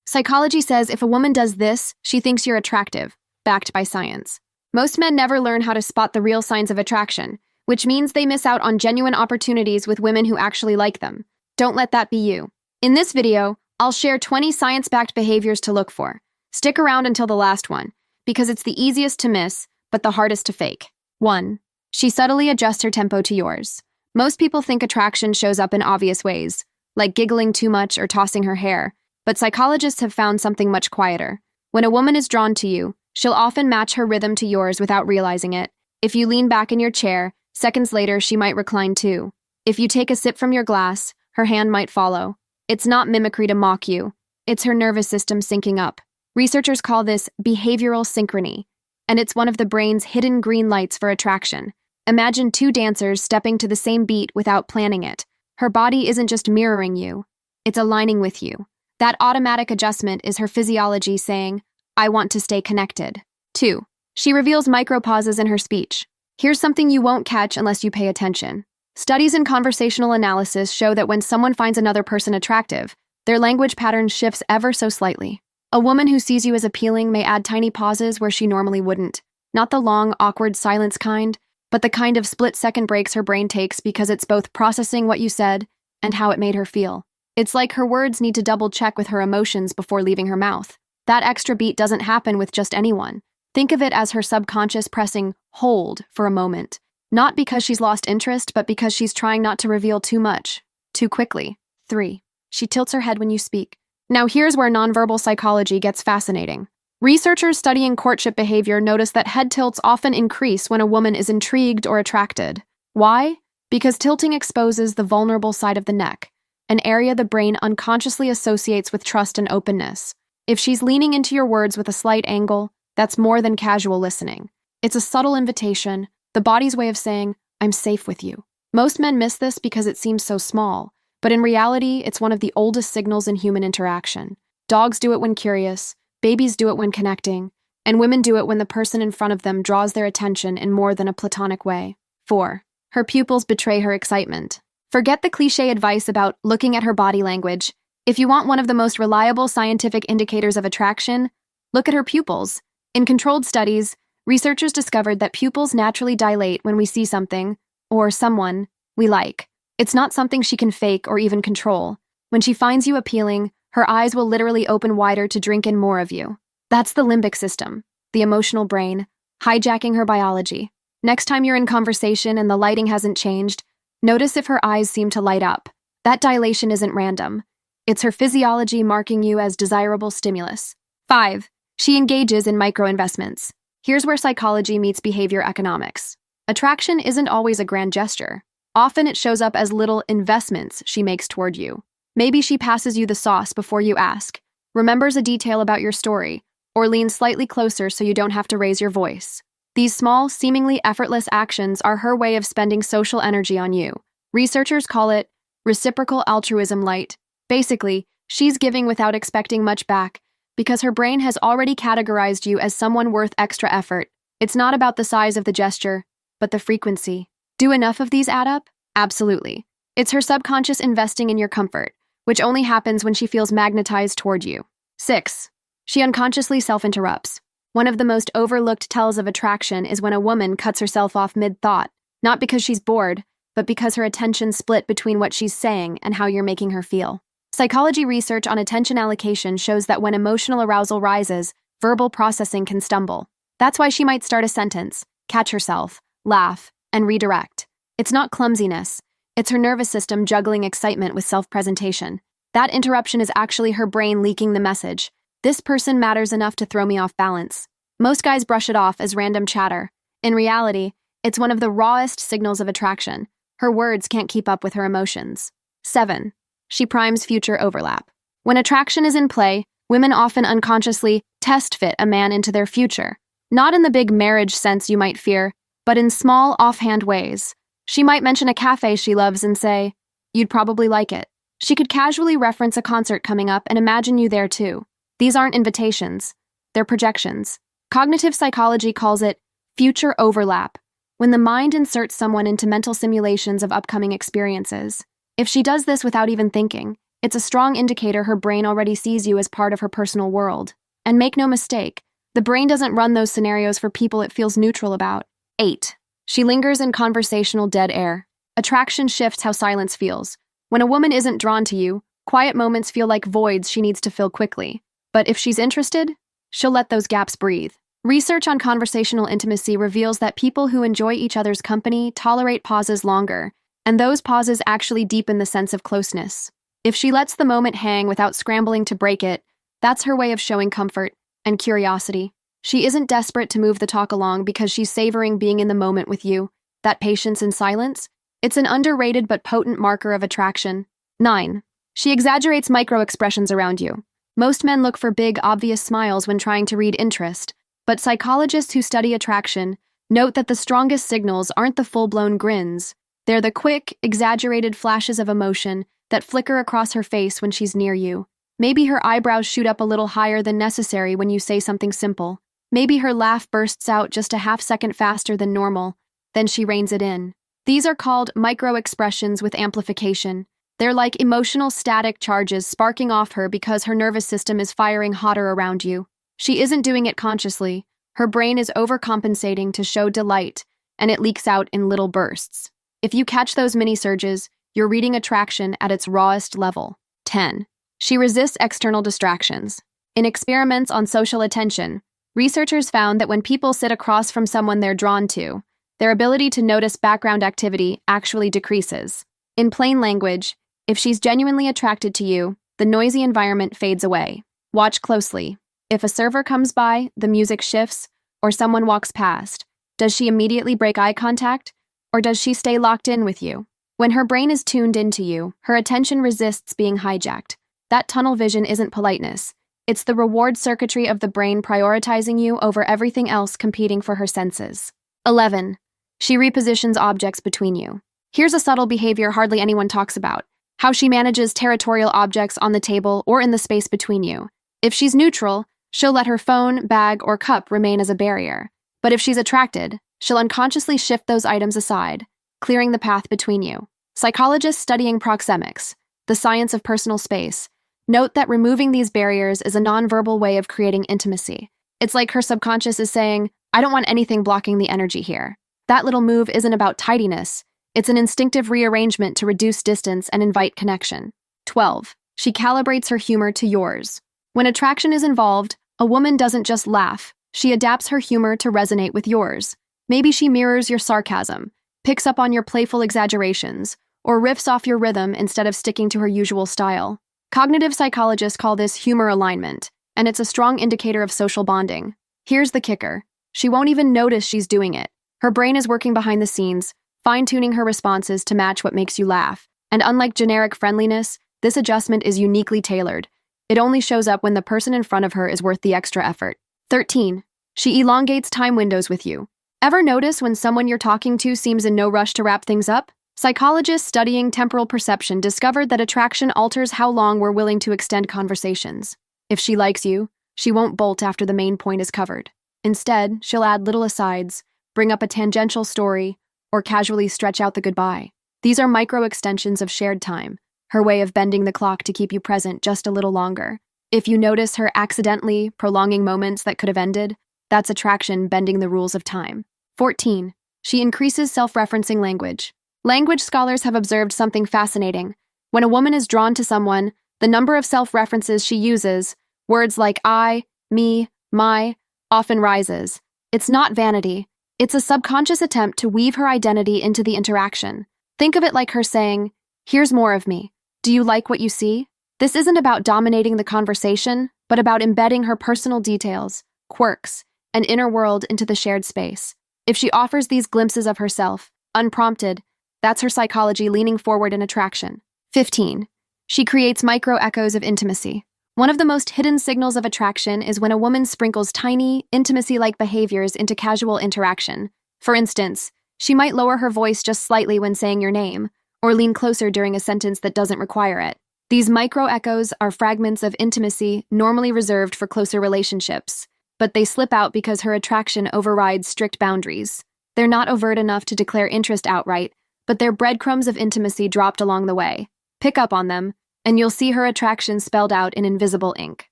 Psychology says if a woman does this, she thinks you're attractive, backed by science. Most men never learn how to spot the real signs of attraction, which means they miss out on genuine opportunities with women who actually like them. Don't let that be you. In this video, I'll share 20 science-backed behaviors to look for. Stick around until the last one, because it's the easiest to miss, but the hardest to fake. 1. She subtly adjusts her tempo to yours. Most people think attraction shows up in obvious ways, like giggling too much or tossing her hair, but psychologists have found something much quieter. When a woman is drawn to you, she'll often match her rhythm to yours without realizing it. If you lean back in your chair, seconds later she might recline too. If you take a sip from your glass, her hand might follow. It's not mimicry to mock you. It's her nervous system syncing up. Researchers call this behavioral synchrony, and it's one of the brain's hidden green lights for attraction. Imagine two dancers stepping to the same beat without planning it. Her body isn't just mirroring you, it's aligning with you. That automatic adjustment is her physiology saying, I want to stay connected. 2. She reveals micropauses in her speech. Here's something you won't catch unless you pay attention. Studies in conversational analysis show that when someone finds another person attractive, their language pattern shifts ever so slightly. A woman who sees you as appealing may add tiny pauses where she normally wouldn't. Not the long, awkward silence kind, but the kind of split-second breaks her brain takes because it's both processing what you said and how it made her feel. It's like her words need to double-check with her emotions before leaving her mouth. That extra beat doesn't happen with just anyone. Think of it as her subconscious pressing hold for a moment. Not because she's lost interest, but because she's trying not to reveal too much, too quickly. 3. She tilts her head when you speak. Now here's where nonverbal psychology gets fascinating. Researchers studying courtship behavior notice that head tilts often increase when a woman is intrigued or attracted. Why? Because tilting exposes the vulnerable side of the neck, an area the brain unconsciously associates with trust and openness. If she's leaning into your words with a slight angle, that's more than casual listening. It's a subtle invitation, the body's way of saying, I'm safe with you. Most men miss this because it seems so small, but in reality, it's one of the oldest signals in human interaction. Dogs do it when curious, babies do it when connecting, and women do it when the person in front of them draws their attention in more than a platonic way. 4. Her pupils betray her excitement. Forget the cliché advice about looking at her body language. If you want one of the most reliable scientific indicators of attraction, look at her pupils. In controlled studies, researchers discovered that pupils naturally dilate when we see something, or someone, we like. It's not something she can fake or even control. When she finds you appealing, her eyes will literally open wider to drink in more of you. That's the limbic system, the emotional brain, hijacking her biology. Next time you're in conversation and the lighting hasn't changed, notice if her eyes seem to light up. That dilation isn't random. It's her physiology marking you as desirable stimulus. 5. She engages in micro-investments. Here's where psychology meets behavior economics. Attraction isn't always a grand gesture. Often it shows up as little investments she makes toward you. Maybe she passes you the sauce before you ask, remembers a detail about your story, or leans slightly closer so you don't have to raise your voice. These small, seemingly effortless actions are her way of spending social energy on you. Researchers call it reciprocal altruism light. Basically, she's giving without expecting much back because her brain has already categorized you as someone worth extra effort. It's not about the size of the gesture, but the frequency. Do enough of these add up? Absolutely. It's her subconscious investing in your comfort, which only happens when she feels magnetized toward you. 6. She unconsciously self-interrupts. One of the most overlooked tells of attraction is when a woman cuts herself off mid-thought, not because she's bored, but because her attention split between what she's saying and how you're making her feel. Psychology research on attention allocation shows that when emotional arousal rises, verbal processing can stumble. That's why she might start a sentence, catch herself, laugh, and redirect. It's not clumsiness. It's her nervous system juggling excitement with self-presentation. That interruption is actually her brain leaking the message. This person matters enough to throw me off balance. Most guys brush it off as random chatter. In reality, it's one of the rawest signals of attraction. Her words can't keep up with her emotions. 7. She primes future overlap. When attraction is in play, women often unconsciously test-fit a man into their future. Not in the big marriage sense you might fear, but in small, offhand ways. She might mention a cafe she loves and say, "You'd probably like it." She could casually reference a concert coming up and imagine you there too. These aren't invitations. They're projections. Cognitive psychology calls it future overlap, when the mind inserts someone into mental simulations of upcoming experiences. If she does this without even thinking, It's a strong indicator her brain already sees you as part of her personal world. And make no mistake, the brain doesn't run those scenarios for people it feels neutral about. 8. She lingers in conversational dead air. Attraction shifts how silence feels. When a woman isn't drawn to you, quiet moments feel like voids she needs to fill quickly. But if she's interested, she'll let those gaps breathe. Research on conversational intimacy reveals that people who enjoy each other's company tolerate pauses longer, and those pauses actually deepen the sense of closeness. If she lets the moment hang without scrambling to break it, that's her way of showing comfort and curiosity. She isn't desperate to move the talk along because she's savoring being in the moment with you. That patience in silence? It's an underrated but potent marker of attraction. 9. She exaggerates micro-expressions around you. Most men look for big, obvious smiles when trying to read interest, but psychologists who study attraction note that the strongest signals aren't the full-blown grins. They're the quick, exaggerated flashes of emotion that flicker across her face when she's near you. Maybe her eyebrows shoot up a little higher than necessary when you say something simple. Maybe her laugh bursts out just a half-second faster than normal, then she reins it in. These are called micro-expressions with amplification. They're like emotional static charges sparking off her because her nervous system is firing hotter around you. She isn't doing it consciously. Her brain is overcompensating to show delight, and it leaks out in little bursts. If you catch those mini surges, you're reading attraction at its rawest level. 10. She resists external distractions. In experiments on social attention, researchers found that when people sit across from someone they're drawn to, their ability to notice background activity actually decreases. In plain language, if she's genuinely attracted to you, the noisy environment fades away. Watch closely. If a server comes by, the music shifts, or someone walks past, does she immediately break eye contact, or does she stay locked in with you? When her brain is tuned into you, her attention resists being hijacked. That tunnel vision isn't politeness. It's the reward circuitry of the brain prioritizing you over everything else competing for her senses. 11. She repositions objects between you. Here's a subtle behavior hardly anyone talks about: how she manages territorial objects on the table or in the space between you. If she's neutral, she'll let her phone, bag, or cup remain as a barrier. But if she's attracted, she'll unconsciously shift those items aside, clearing the path between you. Psychologists studying proxemics, the science of personal space, note that removing these barriers is a nonverbal way of creating intimacy. It's like her subconscious is saying, I don't want anything blocking the energy here. That little move isn't about tidiness. It's an instinctive rearrangement to reduce distance and invite connection. 12. She calibrates her humor to yours. When attraction is involved, a woman doesn't just laugh. She adapts her humor to resonate with yours. Maybe she mirrors your sarcasm, picks up on your playful exaggerations, or riffs off your rhythm instead of sticking to her usual style. Cognitive psychologists call this humor alignment, and it's a strong indicator of social bonding. Here's the kicker. She won't even notice she's doing it. Her brain is working behind the scenes, fine-tuning her responses to match what makes you laugh. And unlike generic friendliness, this adjustment is uniquely tailored. It only shows up when the person in front of her is worth the extra effort. 13. She elongates time windows with you. Ever notice when someone you're talking to seems in no rush to wrap things up? Psychologists studying temporal perception discovered that attraction alters how long we're willing to extend conversations. If she likes you, she won't bolt after the main point is covered. Instead, she'll add little asides, bring up a tangential story, or casually stretch out the goodbye. These are micro-extensions of shared time, her way of bending the clock to keep you present just a little longer. If you notice her accidentally prolonging moments that could have ended, that's attraction bending the rules of time. 14. She increases self-referencing language. Language scholars have observed something fascinating. When a woman is drawn to someone, the number of self-references she uses, words like I, me, my, often rises. It's not vanity. It's a subconscious attempt to weave her identity into the interaction. Think of it like her saying, here's more of me. Do you like what you see? This isn't about dominating the conversation, but about embedding her personal details, quirks, and inner world into the shared space. If she offers these glimpses of herself, unprompted, that's her psychology leaning forward in attraction. 15. She creates micro-echoes of intimacy. One of the most hidden signals of attraction is when a woman sprinkles tiny, intimacy-like behaviors into casual interaction. For instance, she might lower her voice just slightly when saying your name, or lean closer during a sentence that doesn't require it. These micro-echoes are fragments of intimacy normally reserved for closer relationships, but they slip out because her attraction overrides strict boundaries. They're not overt enough to declare interest outright, but they're breadcrumbs of intimacy dropped along the way. Pick up on them, and you'll see her attraction spelled out in invisible ink.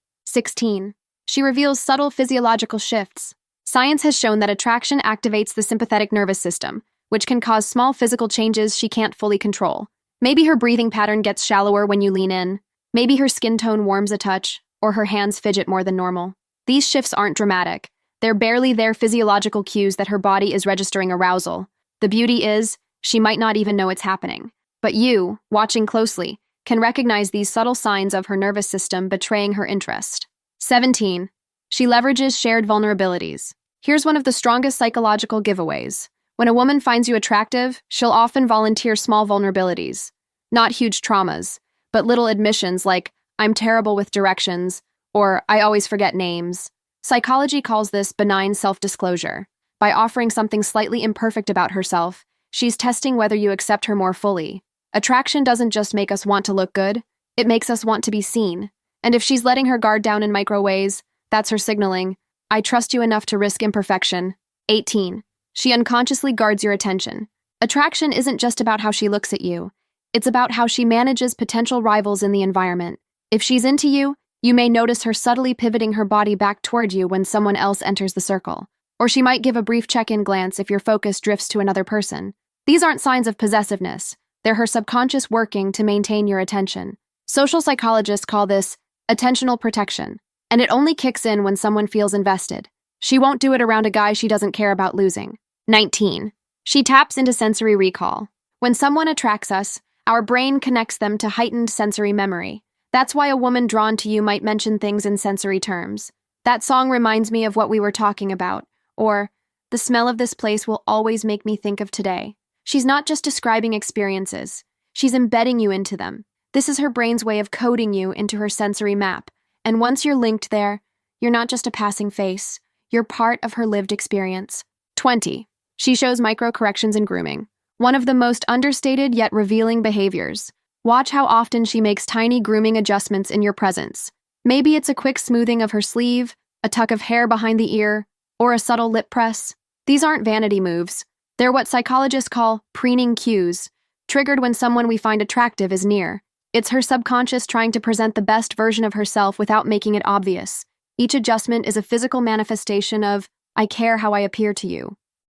16. She reveals subtle physiological shifts. Science has shown that attraction activates the sympathetic nervous system, which can cause small physical changes she can't fully control. Maybe her breathing pattern gets shallower when you lean in. Maybe her skin tone warms a touch, or her hands fidget more than normal. These shifts aren't dramatic. They're barely their physiological cues that her body is registering arousal. The beauty is, she might not even know it's happening. But you, watching closely, can recognize these subtle signs of her nervous system betraying her interest. 17. She leverages shared vulnerabilities. Here's one of the strongest psychological giveaways. When a woman finds you attractive, she'll often volunteer small vulnerabilities. Not huge traumas, but little admissions like, I'm terrible with directions, or I always forget names. Psychology calls this benign self-disclosure. By offering something slightly imperfect about herself, she's testing whether you accept her more fully. Attraction doesn't just make us want to look good, it makes us want to be seen. And if she's letting her guard down in micro ways, that's her signaling, I trust you enough to risk imperfection. 18. She unconsciously guards your attention. Attraction isn't just about how she looks at you. It's about how she manages potential rivals in the environment. If she's into you, you may notice her subtly pivoting her body back toward you when someone else enters the circle. Or she might give a brief check-in glance if your focus drifts to another person. These aren't signs of possessiveness. They're her subconscious working to maintain your attention. Social psychologists call this attentional protection, and it only kicks in when someone feels invested. She won't do it around a guy she doesn't care about losing. 19. She taps into sensory recall. When someone attracts us, our brain connects them to heightened sensory memory. That's why a woman drawn to you might mention things in sensory terms. That song reminds me of what we were talking about, or the smell of this place will always make me think of today. She's not just describing experiences, she's embedding you into them. This is her brain's way of coding you into her sensory map, and once you're linked there, you're not just a passing face, you're part of her lived experience. 20. She shows micro-corrections in grooming. One of the most understated yet revealing behaviors. Watch how often she makes tiny grooming adjustments in your presence. Maybe it's a quick smoothing of her sleeve, a tuck of hair behind the ear, or a subtle lip press. These aren't vanity moves. They're what psychologists call preening cues, triggered when someone we find attractive is near. It's her subconscious trying to present the best version of herself without making it obvious. Each adjustment is a physical manifestation of, I care how I appear to you.